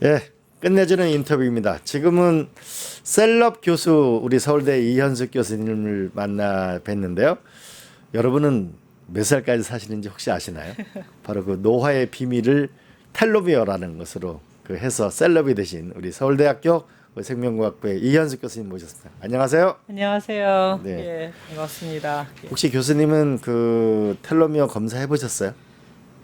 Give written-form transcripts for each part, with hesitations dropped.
예, 끝내주는 인터뷰입니다. 지금은 셀럽 교수 우리 서울대 이현숙 교수님을 만나 뵀는데요. 여러분은 몇 살까지 사시는지 혹시 아시나요? 바로 그 노화의 비밀을 텔로미어라는 것으로 그 해서 셀럽이 되신 우리 서울대학교 생명과학부의 이현숙 교수님 모셨습니다. 안녕하세요. 안녕하세요. 네. 예, 반갑습니다. 예. 혹시 교수님은 그 텔로미어 검사해 보셨어요?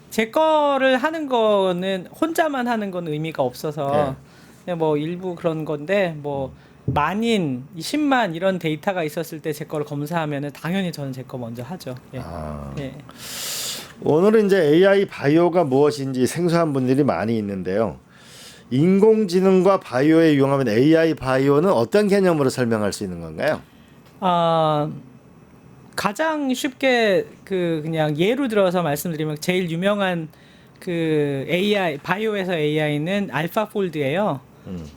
제 거를 하는 거는 혼자만 하는 건 의미가 없어서 그냥 뭐 일부 그런 건데 뭐 만인, 10만 이런 데이터가 있었을 때 제 거를 검사하면은 당연히 저는 제 거 먼저 하죠. 예. 예. 오늘은 이제 AI 바이오가 무엇인지 생소한 분들이 많이 있는데요. 인공지능과 바이오에 이용하면 AI 바이오는 어떤 개념으로 설명할 수 있는 건가요? 아, 가장 쉽게 그냥 예로 들어서 말씀드리면 제일 유명한 그 AI 바이오에서 AI는 알파폴드예요.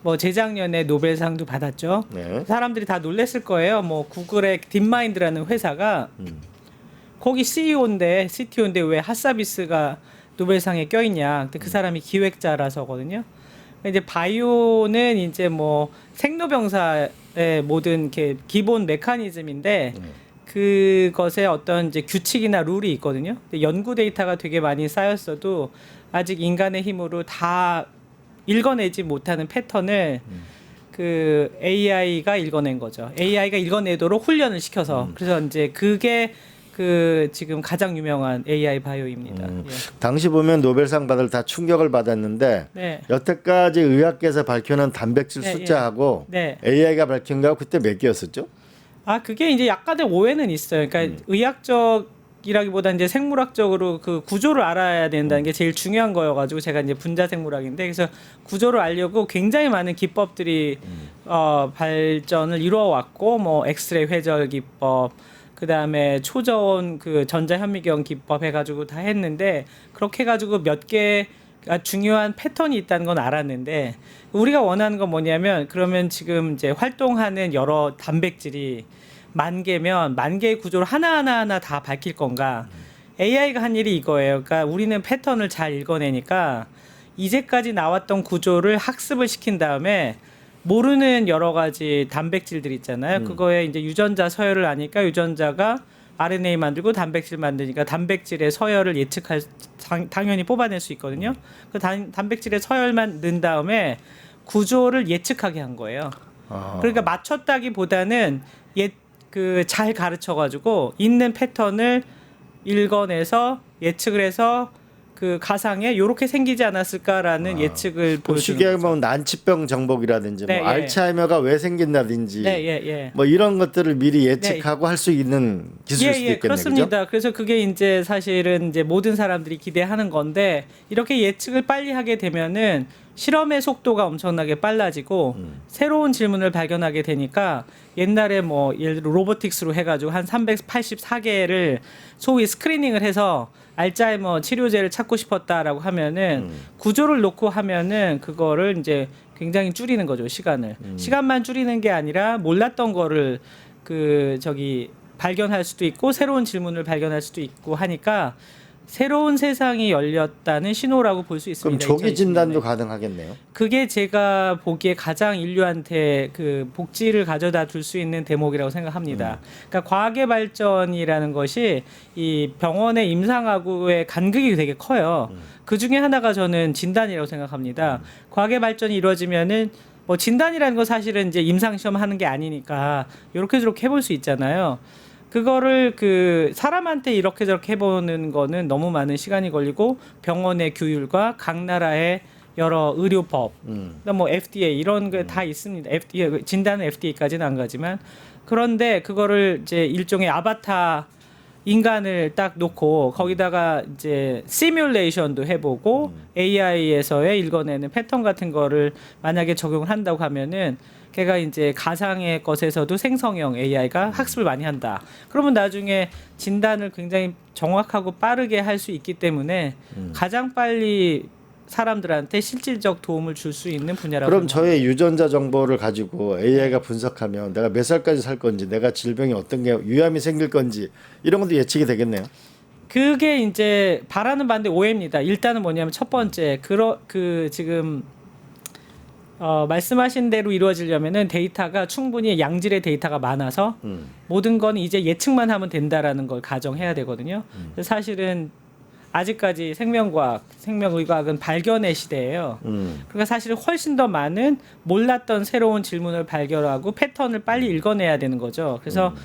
뭐 재작년에 노벨상도 받았죠. 네. 사람들이 다 놀랬을 거예요. 뭐 구글의 딥마인드라는 회사가 거기 CTO인데 왜 핫서비스가 노벨상에 껴있냐? 근데 그 사람이 기획자라서거든요. 이제 바이오는 이제 뭐 생로병사의 모든 이렇게 기본 메커니즘인데 그것에 어떤 이제 규칙이나 룰이 있거든요. 근데 연구 데이터가 되게 많이 쌓였어도 아직 인간의 힘으로 다 읽어내지 못하는 패턴을 그 AI가 읽어낸 거죠. AI가 읽어내도록 훈련을 시켜서 그래서 이제 그게 그 지금 가장 유명한 AI 바이오입니다. 예. 당시 보면 노벨상 받을 다 충격을 받았는데 네. 여태까지 여태까지 의학계에서 밝혀낸 단백질 네, 숫자하고 네. AI가 밝힌 거하고 그때 몇 개였었죠? 아 그게 이제 약간의 오해는 있어요. 그러니까 의학적이라기보다 이제 생물학적으로 그 구조를 알아야 된다는 게 제일 중요한 거여가지고 제가 이제 분자생물학인데 그래서 구조를 알려고 굉장히 많은 기법들이 발전을 이루어왔고 뭐 엑스레이 회절 기법 그 다음에 초저온 그 전자현미경 기법 해가지고 다 했는데 그렇게 해가지고 몇 개 중요한 패턴이 있다는 건 알았는데 우리가 원하는 건 뭐냐면 그러면 지금 이제 활동하는 여러 단백질이 10,000개면 10,000개의 구조를 하나하나 다 밝힐 건가? AI가 한 일이 이거예요. 그러니까 우리는 패턴을 잘 읽어내니까 이제까지 나왔던 구조를 학습을 시킨 다음에 모르는 여러 가지 단백질들 있잖아요. 그거에 이제 유전자 서열을 아니까 유전자가 RNA 만들고 단백질 만드니까 단백질의 서열을 예측할 당연히 뽑아낼 수 있거든요. 그 단백질의 서열만 넣은 다음에 구조를 예측하게 한 거예요. 그러니까 맞췄다기보다는 잘 가르쳐 가지고 있는 패턴을 읽어내서 예측을 해서 그 가상에 요렇게 생기지 않았을까라는 예측을 보여주는 쉽게 거죠. 보면 난치병 정복이라든지 네, 뭐 예. 알츠하이머가 왜 생긴다든지 네, 예, 예. 뭐 이런 것들을 미리 예측하고 할 수 있는 기술일 수도 있겠네요. 그렇습니다. 그래서 그게 이제 사실은 이제 모든 사람들이 기대하는 건데 이렇게 예측을 빨리 하게 되면은 실험의 속도가 엄청나게 빨라지고 새로운 질문을 발견하게 되니까 옛날에 뭐 예를 들어 로보틱스로 해가지고 한 384개를 소위 스크리닝을 해서 알츠하이머 치료제를 찾고 싶었다라고 하면은 구조를 놓고 하면은 그거를 이제 굉장히 줄이는 거죠, 시간을. 시간만 줄이는 게 아니라 몰랐던 거를 발견할 수도 있고 새로운 질문을 발견할 수도 있고 하니까 새로운 세상이 열렸다는 신호라고 볼 수 그럼 있습니다. 조기 2020년에. 진단도 가능하겠네요. 그게 제가 보기에 가장 인류한테 그 복지를 가져다 줄 수 있는 대목이라고 생각합니다. 그러니까 과학의 발전이라는 것이 이 병원의 임상하고의 간극이 되게 커요. 그 중에 하나가 저는 진단이라고 생각합니다. 과학의 발전이 이루어지면은 뭐 진단이라는 거 사실은 이제 임상 시험 하는 게 아니니까 이렇게 저렇게 해볼 수 있잖아요. 그거를 그 사람한테 이렇게 저렇게 해보는 거는 너무 많은 시간이 걸리고 병원의 규율과 각 나라의 여러 의료법, 뭐 FDA 이런 게 다 있습니다. FDA 진단은 FDA까지는 안 가지만 그런데 그거를 이제 일종의 아바타 인간을 딱 놓고 거기다가 이제 시뮬레이션도 해보고 AI에서의 읽어내는 패턴 같은 거를 만약에 적용을 한다고 하면은 걔가 이제 가상의 것에서도 생성형 AI가 학습을 많이 한다. 그러면 나중에 진단을 굉장히 정확하고 빠르게 할 수 있기 때문에 가장 빨리 사람들한테 실질적 도움을 줄 수 있는 분야라고 그럼 생각합니다. 저의 유전자 정보를 가지고 AI가 분석하면 내가 몇 살까지 살 건지, 내가 질병이 어떤 게 위암이 생길 건지 이런 것도 예측이 되겠네요. 그게 이제 바라는 바인데 오해입니다. 일단은 뭐냐면 첫 번째 지금 말씀하신 대로 이루어지려면은 데이터가 충분히 양질의 데이터가 많아서 모든 건 이제 예측만 하면 된다라는 걸 가정해야 되거든요. 그래서 사실은 아직까지 생명과학, 생명의학은 발견의 시대예요. 그러니까 사실 훨씬 더 많은 몰랐던 새로운 질문을 발견하고 패턴을 빨리 읽어내야 되는 거죠. 그래서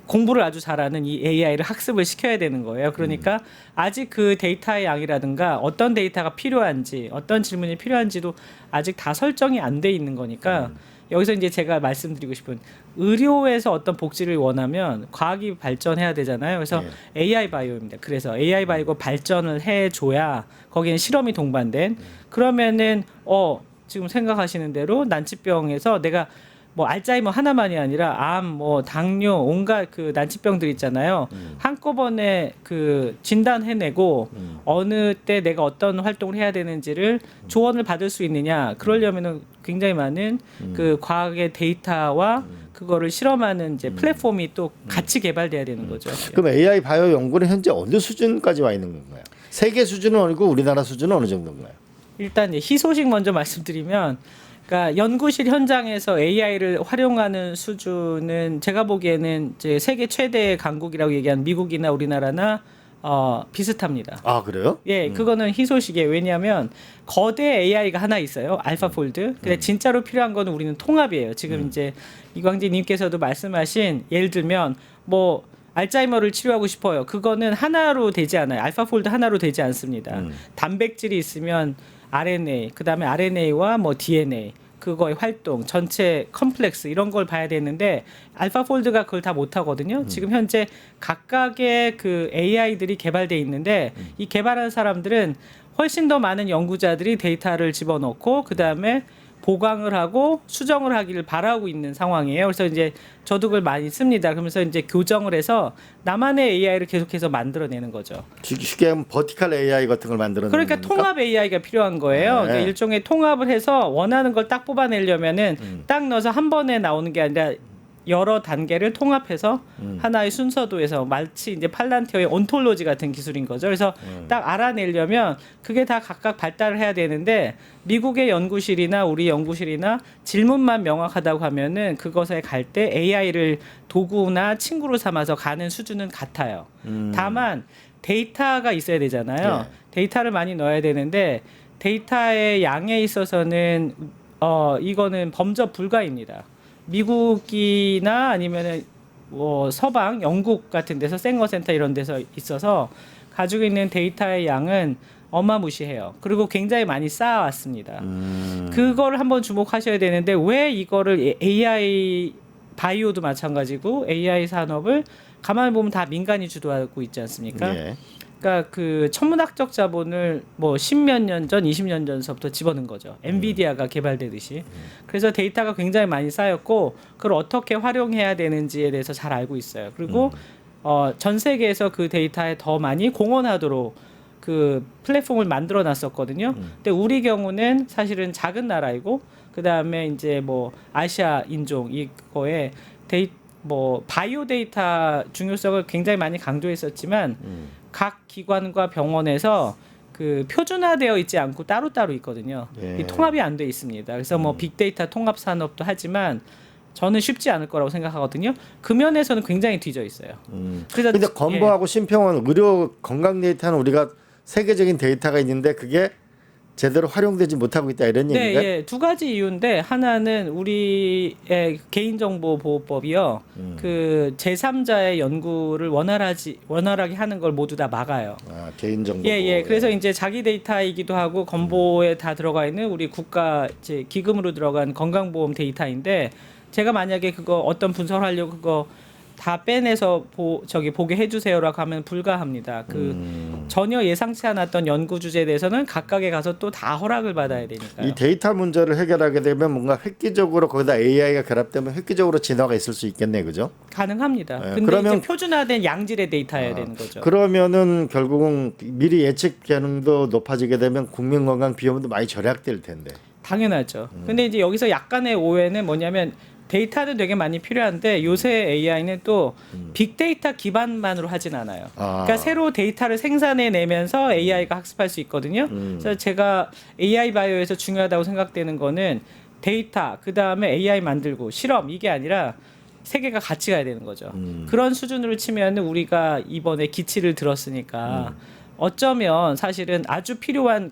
공부를 아주 잘하는 이 AI를 학습을 시켜야 되는 거예요. 그러니까 아직 그 데이터의 양이라든가 어떤 데이터가 필요한지, 어떤 질문이 필요한지도 아직 다 설정이 안 돼 있는 거니까 여기서 이제 제가 말씀드리고 싶은 의료에서 어떤 복지를 원하면 과학이 발전해야 되잖아요. 그래서 AI 바이오입니다. 그래서 AI 바이오 발전을 해줘야 거기는 실험이 동반된 그러면은 지금 생각하시는 대로 난치병에서 내가 뭐 알츠하이머 하나만이 아니라 암, 뭐 당뇨, 온갖 그 난치병들 있잖아요. 한꺼번에 그 진단해내고 어느 때 내가 어떤 활동을 해야 되는지를 조언을 받을 수 있느냐. 그러려면은 굉장히 많은 그 과학의 데이터와 그거를 실험하는 이제 플랫폼이 또 같이 개발돼야 되는 거죠. 그럼 AI 바이오 연구는 현재 어느 수준까지 와 있는 건가요? 세계 수준은 어느고 우리나라 수준은 어느 정도인가요? 일단 이제 희소식 먼저 말씀드리면 그러니까 연구실 현장에서 AI를 활용하는 수준은 제가 보기에는 이제 세계 최대 강국이라고 얘기하는 미국이나 우리나라나 비슷합니다. 아 그래요? 예, 그거는 희소식이에요. 왜냐하면 거대 AI가 하나 있어요. 알파폴드. 근데 진짜로 필요한 거는 우리는 통합이에요. 지금 이제 이광재님께서도 말씀하신 예를 들면 뭐 알츠하이머를 치료하고 싶어요. 그거는 하나로 되지 않아요. 알파폴드 하나로 되지 않습니다. 단백질이 있으면 RNA, 그다음에 RNA와 뭐 DNA, 그거의 활동, 전체 컴플렉스 이런 걸 봐야 되는데 알파폴드가 그걸 다 못 하거든요. 지금 현재 각각의 그 AI들이 개발돼 있는데 이 개발한 사람들은 훨씬 더 많은 연구자들이 데이터를 집어넣고 그다음에 보강을 하고 수정을 하기를 바라고 있는 상황이에요. 그래서 이제 저도 그걸 많이 씁니다. 그러면서 이제 교정을 해서 나만의 AI를 계속해서 만들어내는 거죠. 쉽게 하면 버티컬 AI 같은 걸 만들어내는 그러니까 겁니까? 통합 AI가 필요한 거예요. 네. 그러니까 일종의 통합을 해서 원하는 걸 딱 뽑아내려면은 딱 넣어서 한 번에 나오는 게 아니라 여러 단계를 통합해서 하나의 순서도에서 마치 이제 팔란티어의 온톨로지 같은 기술인 거죠. 그래서 딱 알아내려면 그게 다 각각 발달을 해야 되는데 미국의 연구실이나 우리 연구실이나 질문만 명확하다고 하면은 그것에 갈 때 AI를 도구나 친구로 삼아서 가는 수준은 같아요. 다만 데이터가 있어야 되잖아요. 데이터를 많이 넣어야 되는데 데이터의 양에 있어서는 이거는 범접 불가입니다. 미국이나 아니면은 뭐 서방, 영국 같은 데서 생어센터 이런 데서 있어서 가지고 있는 데이터의 양은 어마무시해요. 그리고 굉장히 많이 쌓아왔습니다. 그걸 한번 주목하셔야 되는데 왜 이거를 AI 바이오도 마찬가지고 AI 산업을 가만히 보면 다 민간이 주도하고 있지 않습니까? 예. 그러니까 그 천문학적 자본을 뭐 10몇 년 전, 20년 전서부터 집어넣은 거죠. 엔비디아가 개발되듯이. 그래서 데이터가 굉장히 많이 쌓였고 그걸 어떻게 활용해야 되는지에 대해서 잘 알고 있어요. 그리고 전 세계에서 그 데이터에 더 많이 공헌하도록 그 플랫폼을 만들어 놨었거든요. 근데 우리 경우는 사실은 작은 나라이고 그다음에 이제 뭐 아시아 인종 이거에 뭐 바이오 데이터 중요성을 굉장히 많이 강조했었지만 각 기관과 병원에서 그 표준화되어 있지 않고 따로따로 있거든요. 이 통합이 안 돼 있습니다. 그래서 뭐 빅데이터 통합 산업도 하지만 저는 쉽지 않을 거라고 생각하거든요. 그 면에서는 굉장히 뒤져 있어요. 그래서 근데 건보하고 심평원 의료 건강 데이터는 우리가 세계적인 데이터가 있는데 그게 제대로 활용되지 못하고 있다 이런 얘기인가요? 네, 두 가지 이유인데 하나는 우리의 개인정보보호법이요. 그 제3자의 연구를 원활하게 하는 걸 모두 다 막아요. 아, 개인정보. 예. 그래서 이제 자기 데이터이기도 하고 건보에 다 들어가 있는 우리 국가 이제 기금으로 들어간 건강보험 데이터인데 제가 만약에 그거 어떤 분석을 하려고 그거 다 빼내서 보게 해주세요라고 하면 불가합니다. 전혀 예상치 않았던 연구 주제에 대해서는 각각에 가서 또 다 허락을 받아야 되니까요. 이 데이터 문제를 해결하게 되면 뭔가 획기적으로 거기다 AI가 결합되면 획기적으로 진화가 있을 수 있겠네, 그죠? 가능합니다. 근데 그러면 이제 표준화된 양질의 데이터여야 되는 거죠. 그러면은 결국은 미리 예측 기능도 높아지게 되면 국민 건강 비용도 많이 절약될 텐데. 당연하죠. 근데 이제 여기서 약간의 오해는 뭐냐면 데이터는 되게 많이 필요한데 요새 AI는 또 빅데이터 기반만으로 하진 않아요. 그러니까 새로 데이터를 생산해 내면서 AI가 학습할 수 있거든요. 그래서 제가 AI 바이오에서 중요하다고 생각되는 거는 데이터, 그 다음에 AI 만들고 실험 이게 아니라 세 개가 같이 가야 되는 거죠. 그런 수준으로 치면 우리가 이번에 기치를 들었으니까 어쩌면 사실은 아주 필요한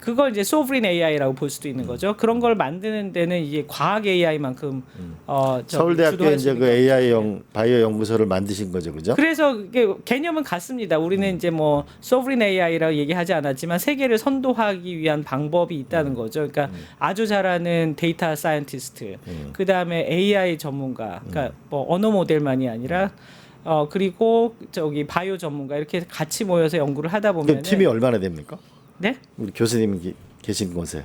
그걸 이제 소브린 AI라고 볼 수도 있는 거죠. 그런 걸 만드는 데는 이게 과학 AI만큼 서울대학교 이제 그 AI 바이오 연구소를 만드신 거죠, 그죠? 그래서 이게 개념은 같습니다. 우리는 이제 뭐 소브린 AI라고 얘기하지 않았지만 세계를 선도하기 위한 방법이 있다는 거죠. 그러니까 아주 잘하는 데이터 사이언티스트, 그 다음에 AI 전문가, 그러니까 뭐 언어 모델만이 아니라 그리고 저기 바이오 전문가 이렇게 같이 모여서 연구를 하다 그 보면 팀이 얼마나 됩니까? 네? 우리 교수님이 계신 곳에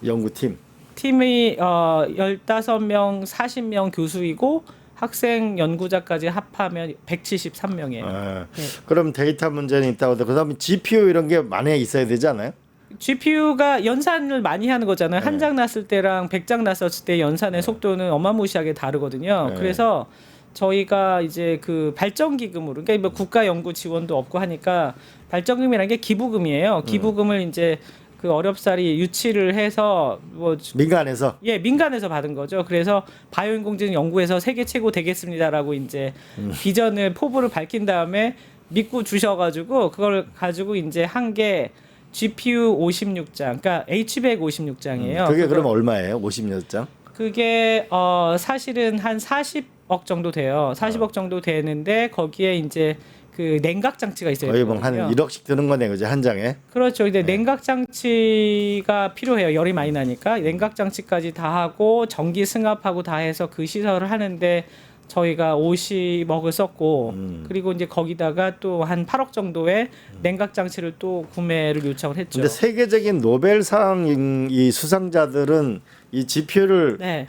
연구팀. 팀이 15명, 40명 교수이고 학생 연구자까지 합하면 173명이에요. 네. 그럼 데이터 문제는 있다고 하더라도 그다음에 GPU 이런 게 많이 있어야 되지 않아요? GPU가 연산을 많이 하는 거잖아요. 한 장 났을 때랑 100장 났을 때 연산의 속도는 어마무시하게 다르거든요. 그래서 저희가 이제 그 발전 기금으로, 그러니까 뭐 국가 연구 지원도 없고 하니까 발전금이라는 게 기부금이에요. 기부금을 이제 그 어렵사리 유치를 해서 뭐 민간에서 민간에서 받은 거죠. 그래서 바이오인공지능 연구에서 세계 최고 되겠습니다라고 이제 비전을 포부를 밝힌 다음에 믿고 주셔가지고 그걸 가지고 이제 한 게 GPU 56장, 그러니까 H100 56장이에요. 그게 그럼 얼마예요? 50여 그게 사실은 한 40억 정도 돼요. 40억 정도 되는데 거기에 이제 그 냉각 장치가 있어요. 거의 뭐 한 1억씩 드는 거네, 그죠? 한 장에. 그렇죠. 근데 냉각 장치가 필요해요. 열이 많이 나니까 냉각 장치까지 다 하고 전기 승합하고 다 해서 그 시설을 하는데 저희가 50억을 썼고 그리고 이제 거기다가 또 한 8억 정도의 냉각 장치를 또 구매를 요청을 했죠. 근데 세계적인 노벨상 이 수상자들은 이 GPU를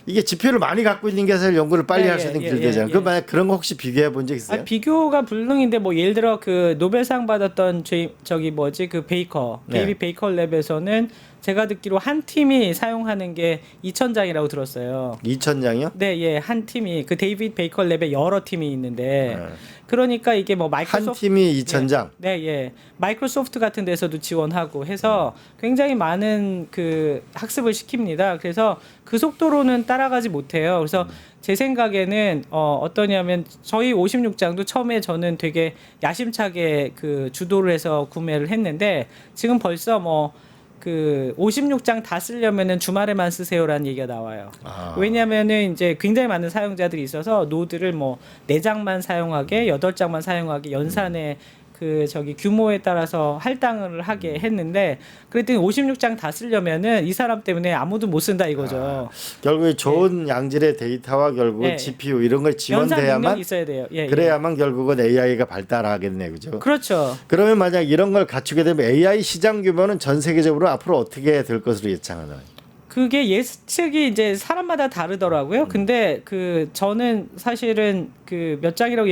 이게 GPU를 많이 갖고 있는 게 사실 연구를 빨리 할 수 있는 길대잖아요. 그 만약 그런 거 혹시 비교해 본 적 있어요? 비교가 불능인데 뭐 예를 들어 그 노벨상 받았던 저기 뭐지 그 베이커 데이비 베이커 랩에서는 제가 듣기로 한 팀이 사용하는 게 2,000장이라고 들었어요. 2,000장이요? 네, 예, 한 팀이 그 데이비드 베이커 랩에 여러 팀이 있는데 그러니까 이게 뭐 마이크로소프트 한 팀이 2,000장. 네, 예. 마이크로소프트 같은 데서도 지원하고 해서 굉장히 많은 그 학습을 시킵니다. 그래서 그 속도로는 따라가지 못해요. 그래서 제 생각에는 어떠냐면 저희 56장도 처음에 저는 되게 야심차게 그 주도를 해서 구매를 했는데 지금 벌써 뭐 그 56장 다 쓰려면은 주말에만 쓰세요라는 얘기가 나와요. 왜냐면은 이제 굉장히 많은 사용자들이 있어서 노드를 뭐 4장만 사용하게, 8장만 사용하게 연산에 그 저기 규모에 따라서 할당을 하게 했는데 그랬더니 56장 다 쓰려면은 이 사람 때문에 아무도 못 쓴다 이거죠. 결국에 좋은 양질의 데이터와 결국은 GPU 이런 걸 연산 지원돼야만 능력이 있어야 돼요. 그래야만 결국은 AI가 발달하겠네, 그죠? 그렇죠. 그러면 만약 이런 걸 갖추게 되면 AI 시장 규모는 전 세계적으로 앞으로 어떻게 될 것으로 예상하나요? 그게 예측이 이제 사람마다 다르더라고요. 근데 그 저는 사실은 그 몇 장이라고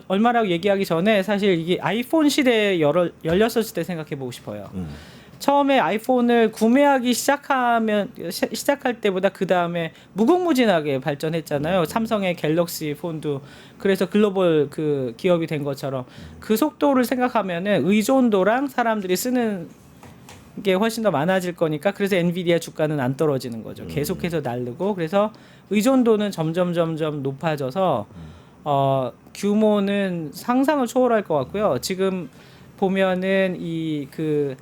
얼마라고 얘기하기 전에 사실 이게 아이폰 시대에 열렸었을 때 생각해 보고 싶어요. 처음에 아이폰을 구매하기 시작할 때보다 그 다음에 무궁무진하게 발전했잖아요. 삼성의 갤럭시 폰도 그래서 글로벌 그 기업이 된 것처럼 그 속도를 생각하면은 의존도랑 사람들이 쓰는 게 훨씬 더 많아질 거니까 그래서 엔비디아 주가는 안 떨어지는 거죠. 계속해서 날르고 그래서 의존도는 점점 높아져서 규모는 상상을 초월할 것 같고요. 지금 보면은 이제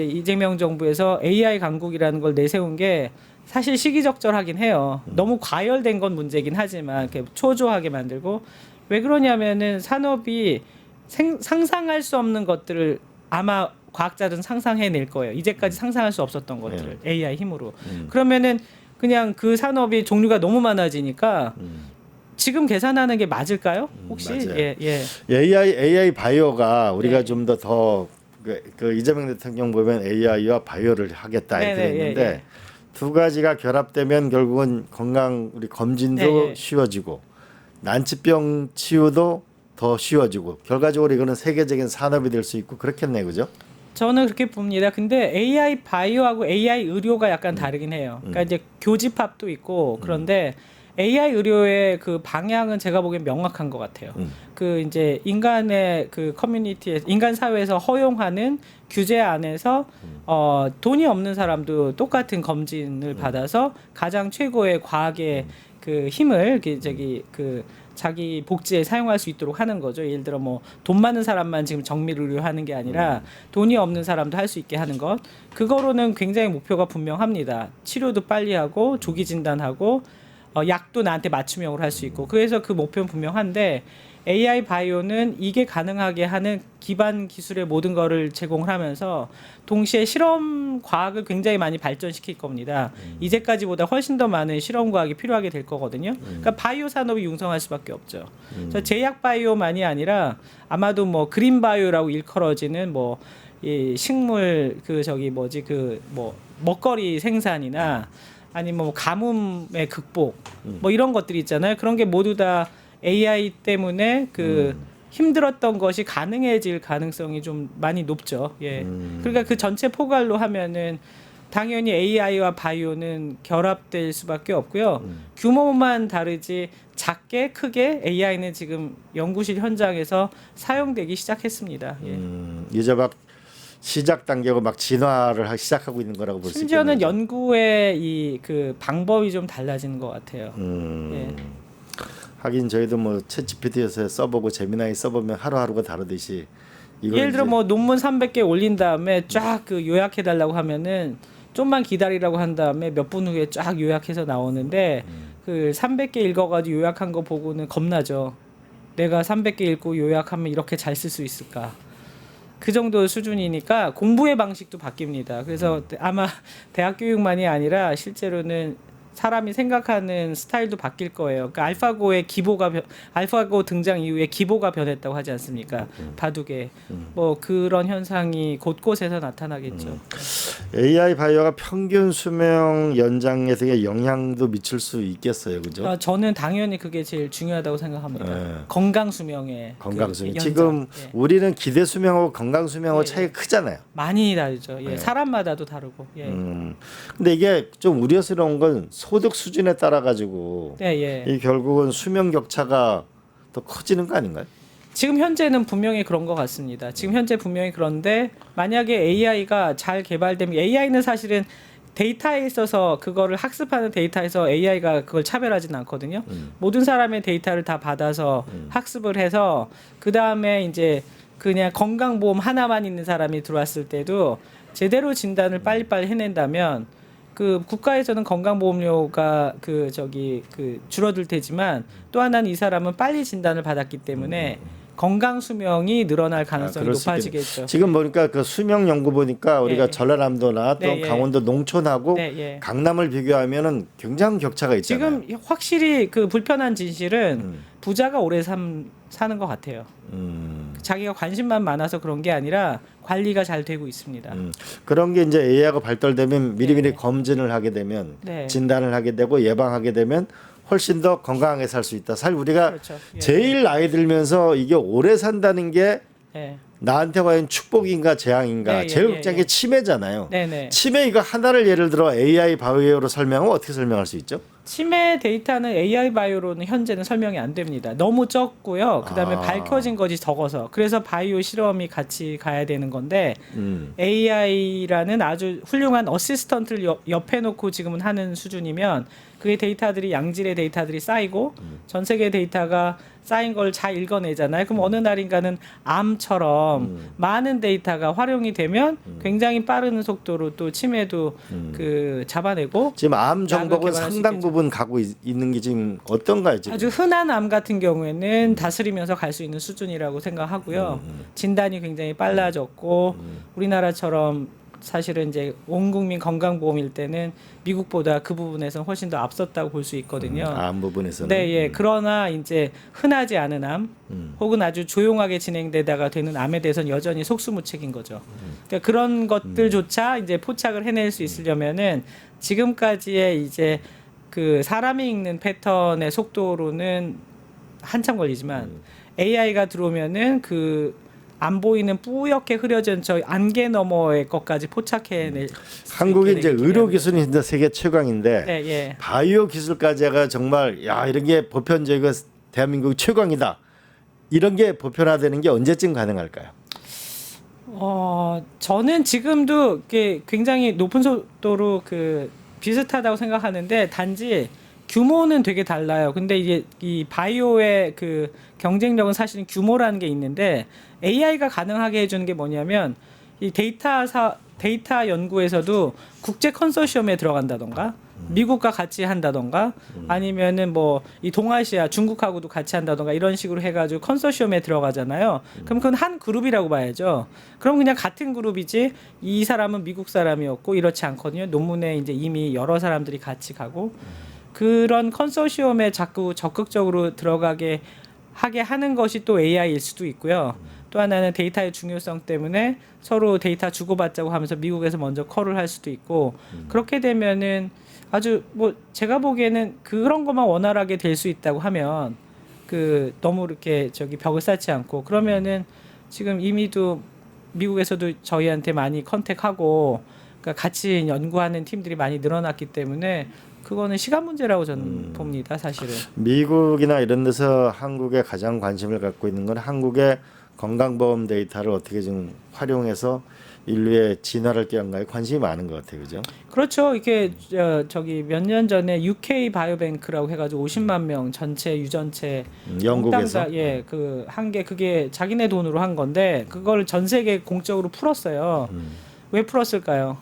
이재명 정부에서 AI 강국이라는 걸 내세운 게 사실 시기적절하긴 해요. 너무 과열된 건 문제긴 하지만 이렇게 초조하게 만들고 왜 그러냐면은 산업이 상상할 수 없는 것들을 아마 과학자들은 상상해낼 거예요. 이제까지 상상할 수 없었던 것들을 AI 힘으로. 그러면은 그냥 그 산업이 종류가 너무 많아지니까 지금 계산하는 게 맞을까요? 혹시? 맞아요. 예. AI 바이오가 우리가 좀 더 그 이재명 대통령 보면 AI와 바이오를 하겠다 이렇게 했는데 두 가지가 결합되면 결국은 건강 우리 검진도 쉬워지고 난치병 치유도 더 쉬워지고 결과적으로 이거는 세계적인 산업이 될 수 있고 그렇겠네, 그죠? 저는 그렇게 봅니다. 근데 AI 바이오하고 AI 의료가 약간 다르긴 해요. 그러니까 이제 교집합도 있고 그런데 AI 의료의 그 방향은 제가 보기엔 명확한 것 같아요. 그 이제 인간의 그 커뮤니티에 인간 사회에서 허용하는 규제 안에서 돈이 없는 사람도 똑같은 검진을 받아서 가장 최고의 과학의 그 힘을 그 자기 복지에 사용할 수 있도록 하는 거죠. 예를 들어 뭐 돈 많은 사람만 지금 정밀 의료하는 게 아니라 돈이 없는 사람도 할 수 있게 하는 것. 그거로는 굉장히 목표가 분명합니다. 치료도 빨리 하고 조기 진단하고 약도 나한테 맞춤형으로 할 수 있고. 그래서 그 목표는 분명한데 AI 바이오는 이게 가능하게 하는 기반 기술의 모든 거를 제공을 하면서 동시에 실험 과학을 굉장히 많이 발전시킬 겁니다. 이제까지보다 훨씬 더 많은 실험 과학이 필요하게 될 거거든요. 그러니까 바이오 산업이 융성할 수밖에 없죠. 그래서 제약 바이오만이 아니라 아마도 뭐 그린 바이오라고 일컬어지는 뭐 이 식물 그 저기 뭐지 그 뭐 먹거리 생산이나 아니면 뭐 가뭄의 극복 뭐 이런 것들이 있잖아요. 그런 게 모두 다 AI 때문에 그 힘들었던 것이 가능해질 가능성이 좀 많이 높죠. 예. 그러니까 그 전체 포괄로 하면은 당연히 AI와 바이오는 결합될 수밖에 없고요. 규모만 다르지 작게 크게 AI는 지금 연구실 현장에서 사용되기 시작했습니다. 예. 이제 막 시작 단계고 막 진화를 시작하고 있는 거라고 볼 수 있겠네요. 심지어는 연구의 이 그 방법이 좀 달라지는 것 같아요. 예. 하긴 저희도 뭐 챗GPT에서 써보고 제미나이 써보면 하루하루가 다르듯이 예를 들어 뭐 논문 300개 올린 다음에 쫙 그 요약해 달라고 하면은 좀만 기다리라고 한 다음에 몇 분 후에 쫙 요약해서 나오는데 그 300개 읽어가지고 요약한 거 보고는 겁나죠. 내가 300개 읽고 요약하면 이렇게 잘 쓸 수 있을까? 그 정도 수준이니까 공부의 방식도 바뀝니다. 그래서 아마 대학 교육만이 아니라 실제로는 사람이 생각하는 스타일도 바뀔 거예요. 그러니까 알파고 등장 이후에 기보가 변했다고 하지 않습니까? 바둑에 뭐 그런 현상이 곳곳에서 나타나겠죠. AI 바이오가 평균 수명 연장에 되게 영향도 미칠 수 있겠어요, 그죠? 저는 당연히 그게 제일 중요하다고 생각합니다. 네. 건강 수명의 건강 수명. 그 지금 연장. 예. 우리는 기대 수명하고 건강 수명하고 예, 차이가 크잖아요. 많이 다르죠. 예. 네. 사람마다도 다르고. 예. 근데 이게 좀 우려스러운 건 소득 수준에 따라 가지고 네, 예. 이 결국은 수명 격차가 더 커지는 거 아닌가요? 지금 현재는 분명히 그런 것 같습니다. 지금 현재 분명히 그런데 만약에 AI가 잘 개발되면 AI는 사실은 데이터에 있어서 그거를 학습하는 데이터에서 AI가 그걸 차별하지는 않거든요. 모든 사람의 데이터를 다 받아서 학습을 해서 그 다음에 이제 그냥 건강보험 하나만 있는 사람이 들어왔을 때도 제대로 진단을 빨리빨리 해낸다면 그 국가에서는 건강보험료가 그 줄어들 테지만 또 하나는 이 사람은 빨리 진단을 받았기 때문에 건강 수명이 늘어날 가능성이 그럴 수 높아지겠죠. 지금 보니까 그 수명 연구 보니까 우리가 네. 전라남도나 또 네, 예. 강원도 농촌하고 네, 예. 강남을 비교하면은 굉장히 격차가 있잖아요. 지금 확실히 그 불편한 진실은 부자가 오래 사는 것 같아요. 자기가 관심만 많아서 그런 게 아니라 관리가 잘 되고 있습니다. 그런 게 이제 AI가 발달되면 미리미리 네. 검진을 하게 되면 네. 진단을 하게 되고 예방하게 되면 훨씬 더 건강하게 살 수 있다. 사실 우리가 그렇죠. 예. 제일 나이 들면서 이게 오래 산다는 게 예. 나한테 과연 축복인가 재앙인가 네, 예, 제일 예, 걱정한 예. 게 치매잖아요. 네네. 치매 이거 하나를 예를 들어 AI 바이오로 설명하면 어떻게 설명할 수 있죠? 치매 데이터는 AI 바이오로는 현재는 설명이 안 됩니다. 너무 적고요. 그다음에 밝혀진 것이 적어서 그래서 바이오 실험이 같이 가야 되는 건데 AI라는 아주 훌륭한 어시스턴트를 옆에 놓고 지금은 하는 수준이면 그의 데이터들이 양질의 데이터들이 쌓이고 전 세계 데이터가 쌓인 걸 잘 읽어내잖아요. 그럼 어느 날인가는 암처럼 많은 데이터가 활용이 되면 굉장히 빠른 속도로 또 치매도 그 잡아내고 지금 암 약을 정복은 개발할 수 상당 있겠죠. 부분 가고 있는 게 지금 어떤가요 지금? 아주 흔한 암 같은 경우에는 다스리면서 갈 수 있는 수준이라고 생각하고요. 진단이 굉장히 빨라졌고 우리나라처럼 사실은 이제 온 국민 건강보험일 때는 미국보다 그 부분에서 훨씬 더 앞섰다고 볼 수 있거든요. 암 부분에서는. 네, 예. 그러나 이제 흔하지 않은 암, 혹은 아주 조용하게 진행되다가 되는 암에 대해서는 여전히 속수무책인 거죠. 그러니까 그런 것들조차 이제 포착을 해낼 수 있으려면은 지금까지의 이제 그 사람이 읽는 패턴의 속도로는 한참 걸리지만 AI가 들어오면은 그 안 보이는 뿌옇게 흐려진 저 안개 너머의 것까지 포착해낼 한국이 이제 의료 기술이 진짜 세계 최강인데 네, 예. 바이오 기술까지가 정말 야 이런 게 보편적이고 대한민국 최강이다. 이런 게 보편화되는 게 언제쯤 가능할까요? 저는 지금도 이게 굉장히 높은 속도로 그 비슷하다고 생각하는데 단지 규모는 되게 달라요. 근데 이게 이 바이오의 그 경쟁력은 사실은 규모라는 게 있는데 AI가 가능하게 해주는 게 뭐냐면 이 데이터 연구에서도 국제 컨소시엄에 들어간다던가 미국과 같이 한다던가 아니면은 뭐 이 동아시아 중국하고도 같이 한다던가 이런 식으로 해가지고 컨소시엄에 들어가잖아요. 그럼 그건 한 그룹이라고 봐야죠. 그럼 그냥 같은 그룹이지 이 사람은 미국 사람이었고 이렇지 않거든요. 논문에 이제 이미 여러 사람들이 같이 가고 그런 컨소시엄에 자꾸 적극적으로 들어가게 하게 하는 것이 또 AI일 수도 있고요. 또 하나는 데이터의 중요성 때문에 서로 데이터 주고받자고 하면서 미국에서 먼저 콜을 할 수도 있고 그렇게 되면은 아주 뭐 제가 보기에는 그런 것만 원활하게 될 수 있다고 하면 그 너무 이렇게 저기 벽을 쌓지 않고 그러면은 지금 이미도 미국에서도 저희한테 많이 컨택하고 그러니까 같이 연구하는 팀들이 많이 늘어났기 때문에 그거는 시간 문제라고 저는 봅니다, 사실은. 미국이나 이런 데서 한국에 가장 관심을 갖고 있는 건 한국의 건강보험 데이터를 어떻게 좀 활용해서 인류의 진화를 꾀한가에 관심이 많은 것 같아요, 그죠? 그렇죠. 이게 저기 몇 년 전에 UK 바이오뱅크라고 해가지고 50만 명 전체 유전체 영국에서 몽땅 다, 예, 그 한 게 그게 자기네 돈으로 한 건데 그걸 전 세계 공적으로 풀었어요. 왜 풀었을까요?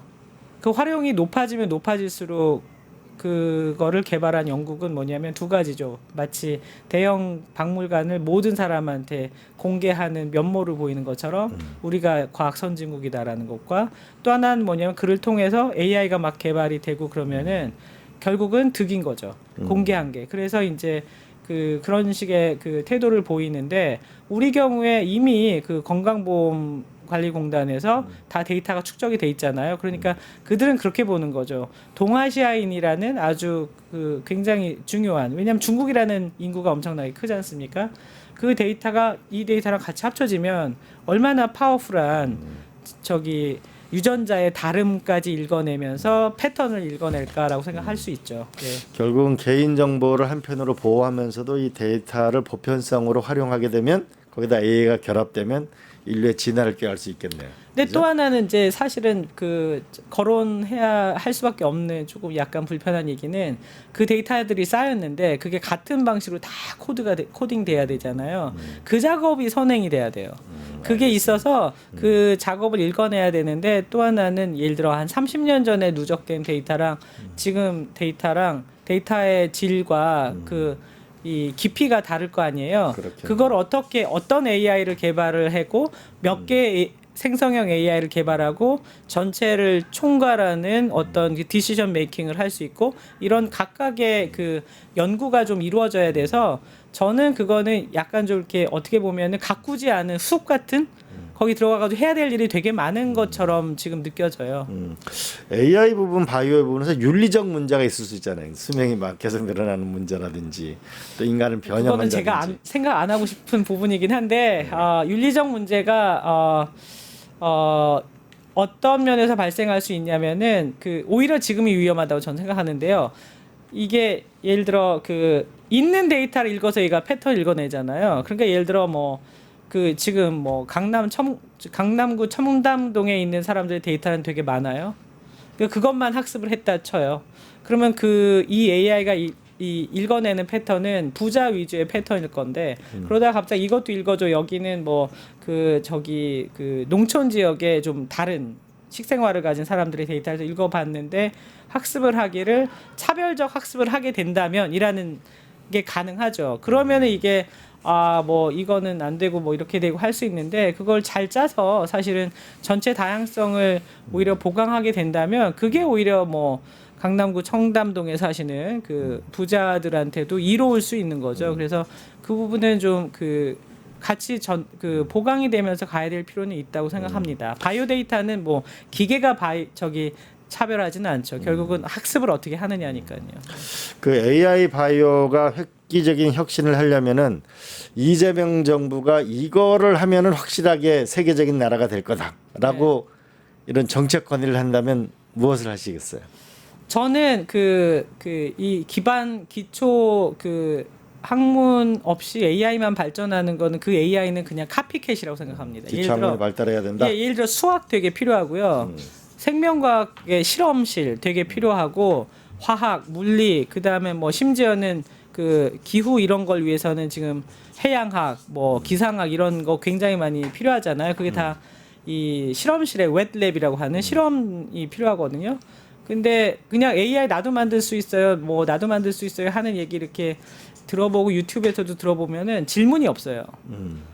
그 활용이 높아지면 높아질수록 그거를 개발한 영국은 뭐냐면 두 가지죠. 마치 대형 박물관을 모든 사람한테 공개하는 면모를 보이는 것처럼 우리가 과학 선진국이다라는 것과 또 하나는 뭐냐면 그를 통해서 AI가 막 개발이 되고 그러면은 결국은 득인 거죠. 공개한 게. 그래서 이제 그런 식의 그 태도를 보이는데 우리 경우에 이미 그 건강보험 관리공단에서 다 데이터가 축적이 돼 있잖아요. 그러니까 그들은 그렇게 보는 거죠. 동아시아인이라는 아주 그 굉장히 중요한 왜냐하면 중국이라는 인구가 엄청나게 크지 않습니까? 그 데이터가 이 데이터랑 같이 합쳐지면 얼마나 파워풀한 저기 유전자의 다름까지 읽어내면서 패턴을 읽어낼까라고 생각할 수 있죠. 네. 결국은 개인 정보를 한편으로 보호하면서도 이 데이터를 보편성으로 활용하게 되면 거기다 AI가 결합되면 인류의 진화를 꾀할 수 있겠네요. 근데 그죠? 또 하나는 이제 사실은 그 거론해야 할 수밖에 없는 조금 약간 불편한 얘기는 그 데이터들이 쌓였는데 그게 같은 방식으로 다 코딩돼야 되잖아요. 그 작업이 선행이 돼야 돼요. 그게 있어서 그 작업을 읽어내야 되는데 또 하나는 예를 들어 한 30년 전에 누적된 데이터랑 지금 데이터의 질과 이 깊이가 다를 거 아니에요. 그렇겠네. 그걸 어떤 AI를 개발을 하고 몇 개의 생성형 AI를 개발하고 전체를 총괄하는 어떤 디시전 메이킹을 할 수 있고 이런 각각의 그 연구가 좀 이루어져야 돼서 저는 그거는 약간 좀 이렇게 어떻게 보면은 가꾸지 않은 숲 같은 거기 들어가가지고 해야 될 일이 되게 많은 것처럼 지금 느껴져요. AI 부분, 바이오 부분에서 윤리적 문제가 있을 수 있잖아요. 수명이 막 계속 늘어나는 문제라든지 또 인간을 그거는 변형한다든지. 제가 생각 안 하고 싶은 부분이긴 한데 윤리적 문제가 어떤 면에서 발생할 수 있냐면은 오히려 지금이 위험하다고 저는 생각하는데요. 이게 예를 들어 있는 데이터를 읽어서 얘가 패턴 읽어내잖아요. 그러니까 예를 들어 지금 강남구 첨담동에 있는 사람들의 데이터는 되게 많아요. 그것만 학습을 했다 쳐요. 그러면 이 AI가 이 읽어내는 패턴은 부자 위주의 패턴일 건데 그러다가 갑자기 이것도 읽어줘. 여기는 농촌 지역에 좀 다른 식생활을 가진 사람들의 데이터를 읽어봤는데 차별적 학습을 하게 된다면 이라는 게 가능하죠. 그러면은 이게 이거는 안 되고 이렇게 되고 할 수 있는데 그걸 잘 짜서 사실은 전체 다양성을 오히려 보강하게 된다면 그게 오히려 강남구 청담동에 사시는 그 부자들한테도 이로울 수 있는 거죠. 그래서 그 부분은 좀 같이 보강이 되면서 가야 될 필요는 있다고 생각합니다. 바이오 데이터는 기계가 차별하지는 않죠. 결국은 학습을 어떻게 하느냐니까요. 그 AI 바이오가 획기적인 혁신을 하려면은 이재명 정부가 이거를 하면은 확실하게 세계적인 나라가 될 거다라고 이런 정책 건의를 한다면 무엇을 하시겠어요? 저는 이 기초 학문 없이 AI만 발전하는 거는 그 AI는 그냥 카피캣이라고 생각합니다. 기초 학문이 발달해야 된다. 예를 들어 수학 되게 필요하고요. 생명과학의 실험실 되게 필요하고 화학, 물리, 그다음에 뭐 심지어는 그 기후 이런 걸 위해서는 지금 해양학, 뭐 기상학 이런 거 굉장히 많이 필요하잖아요. 그게 다 이 실험실에 웹랩이라고 하는 실험이 필요하거든요. 근데 그냥 AI 나도 만들 수 있어요. 뭐 나도 만들 수 있어요 하는 얘기 이렇게 들어보고 유튜브에서도 들어보면은 질문이 없어요.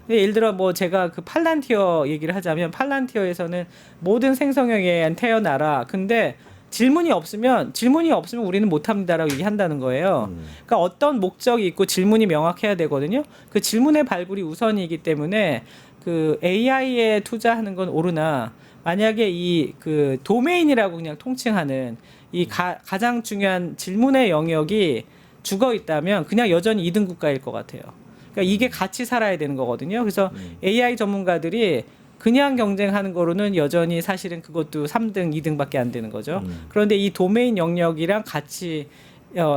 근데 예를 들어 뭐 제가 그 팔란티어 얘기를 하자면 팔란티어에서는 모든 생성형에 태어나라. 근데 질문이 없으면 우리는 못합니다라고 얘기한다는 거예요. 그러니까 어떤 목적이 있고 질문이 명확해야 되거든요. 그 질문의 발굴이 우선이기 때문에 그 AI에 투자하는 건 옳으나 만약에 이 그 도메인이라고 그냥 통칭하는 이 가장 중요한 질문의 영역이 죽어 있다면 그냥 여전히 2등 국가일 것 같아요. 그러니까 이게 같이 살아야 되는 거거든요. 그래서 AI 전문가들이 그냥 경쟁하는 거로는 여전히 사실은 그것도 3등, 2등밖에 안 되는 거죠. 그런데 이 도메인 영역이랑 같이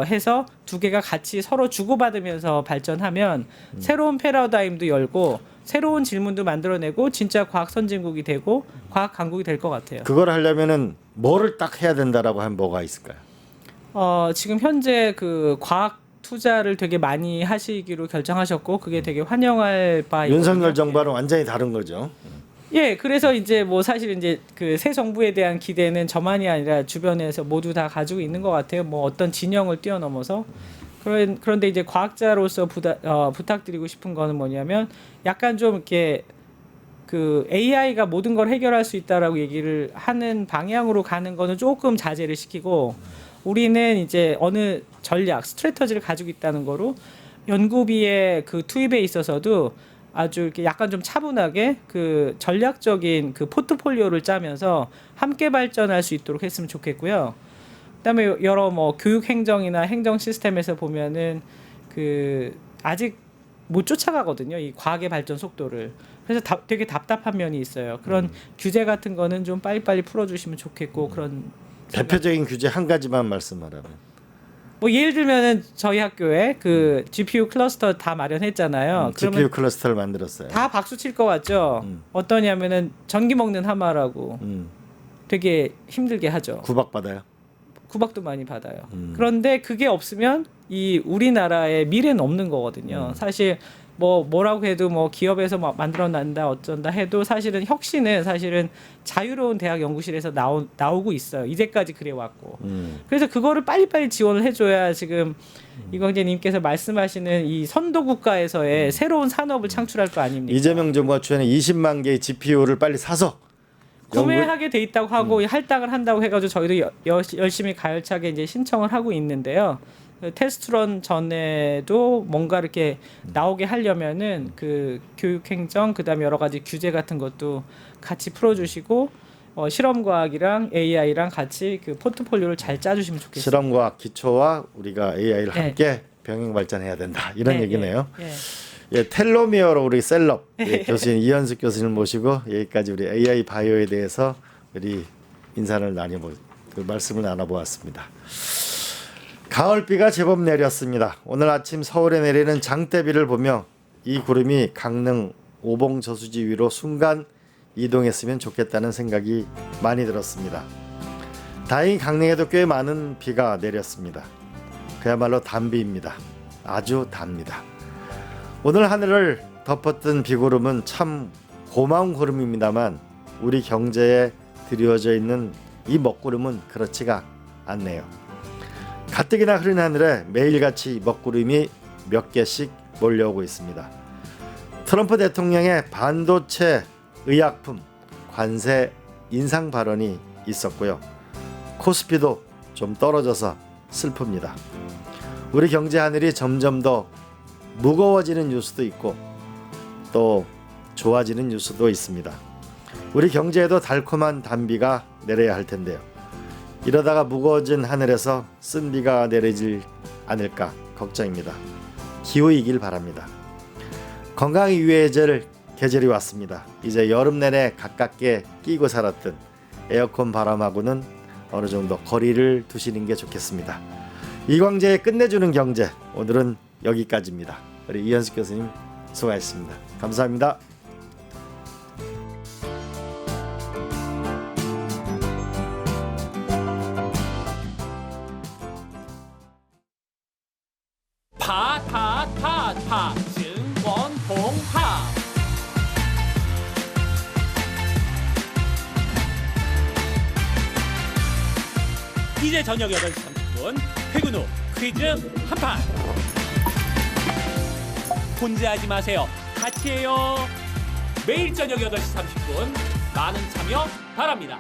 해서 두 개가 같이 서로 주고받으면서 발전하면 새로운 패러다임도 열고 새로운 질문도 만들어내고 진짜 과학 선진국이 되고 과학 강국이 될 것 같아요. 그걸 하려면은 뭐를 딱 해야 된다라고 하면 뭐가 있을까요? 지금 현재 그 과학 투자를 되게 많이 하시기로 결정하셨고 그게 되게 환영할 바이거든요. 윤석열 정부와는 완전히 다른 거죠. 예, 그래서 이제 뭐 사실 이제 그 새 정부에 대한 기대는 저만이 아니라 주변에서 모두 다 가지고 있는 것 같아요. 뭐 어떤 진영을 뛰어넘어서. 그런데 이제 과학자로서 부탁드리고 싶은 거는 뭐냐면 약간 좀 이렇게 그 AI가 모든 걸 해결할 수 있다라고 얘기를 하는 방향으로 가는 거는 조금 자제를 시키고 우리는 이제 어느 전략, 스트래터지를 가지고 있다는 거로 연구비의 그 투입에 있어서도 아주 이렇게 약간 좀 차분하게 그 전략적인 그 포트폴리오를 짜면서 함께 발전할 수 있도록 했으면 좋겠고요. 그다음에 여러 뭐 교육 행정이나 행정 시스템에서 보면은 그 아직 못 쫓아가거든요. 이 과학의 발전 속도를. 그래서 되게 답답한 면이 있어요. 그런 규제 같은 거는 좀 빨리빨리 풀어주시면 좋겠고 그런 대표적인 규제 한 가지만 말씀하라면. 뭐 예를 들면은 저희 학교에 그 GPU 클러스터 다 마련했잖아요. GPU 클러스터를 만들었어요. 다 박수 칠 것 같죠. 어떠냐면은 전기 먹는 하마라고 되게 힘들게 하죠. 구박받아요. 구박도 많이 받아요. 그런데 그게 없으면 이 우리나라의 미래는 없는 거거든요. 사실 뭐라고 해도 뭐 기업에서 만들어낸다 어쩐다 해도 사실은 혁신은 사실은 자유로운 대학 연구실에서 나오고 있어요. 이제까지 그래 왔고. 그래서 그거를 빨리빨리 지원을 해줘야 지금 이광재님께서 말씀하시는 이 선도 국가에서의 새로운 산업을 창출할 거 아닙니까? 이재명 정부가 추천해 20만 개의 GPU를 빨리 사서 구매하게 돼 있다고 하고 할당을 한다고 해가지고 저희도 열심히 가열차게 이제 신청을 하고 있는데요. 테스트런 전에도 뭔가 이렇게 나오게 하려면은 그 교육행정 그다음에 여러 가지 규제 같은 것도 같이 풀어주시고 실험과학이랑 AI랑 같이 그 포트폴리오를 잘 짜주시면 좋겠습니다. 실험과학 기초와 우리가 AI를 함께 병행 발전해야 된다 이런 얘기네요. 예, 텔로미어로 우리 셀럽 교수님 이현숙 교수님을 모시고 여기까지 우리 AI 바이오에 대해서 우리 인사를 말씀을 나눠보았습니다. 가을비가 제법 내렸습니다. 오늘 아침 서울에 내리는 장대비를 보며 이 구름이 강릉 오봉 저수지 위로 순간 이동했으면 좋겠다는 생각이 많이 들었습니다. 다행히 강릉에도 꽤 많은 비가 내렸습니다. 그야말로 단비입니다. 아주 답니다. 오늘 하늘을 덮었던 비구름은 참 고마운 구름입니다만 우리 경제에 드리워져 있는 이 먹구름은 그렇지가 않네요. 가뜩이나 흐린 하늘에 매일같이 먹구름이 몇 개씩 몰려오고 있습니다. 트럼프 대통령의 반도체 의약품 관세 인상 발언이 있었고요. 코스피도 좀 떨어져서 슬픕니다. 우리 경제 하늘이 점점 더 무거워지는 뉴스도 있고 또 좋아지는 뉴스도 있습니다. 우리 경제에도 달콤한 단비가 내려야 할 텐데요. 이러다가 무거워진 하늘에서 쓴 비가 내리질 않을까 걱정입니다. 기후이길 바랍니다. 건강이 위해질 계절이 왔습니다. 이제 여름 내내 가깝게 끼고 살았던 에어컨 바람하고는 어느 정도 거리를 두시는 게 좋겠습니다. 이광재의 끝내주는 경제, 오늘은 여기까지입니다. 우리 이현숙 교수님 수고하셨습니다. 감사합니다. 파파파파 증권 봉합 이제 저녁 8시 30분 퇴근 후 퀴즈 한판 혼자 하지 마세요. 같이 해요. 매일 저녁 8시 30분 많은 참여 바랍니다.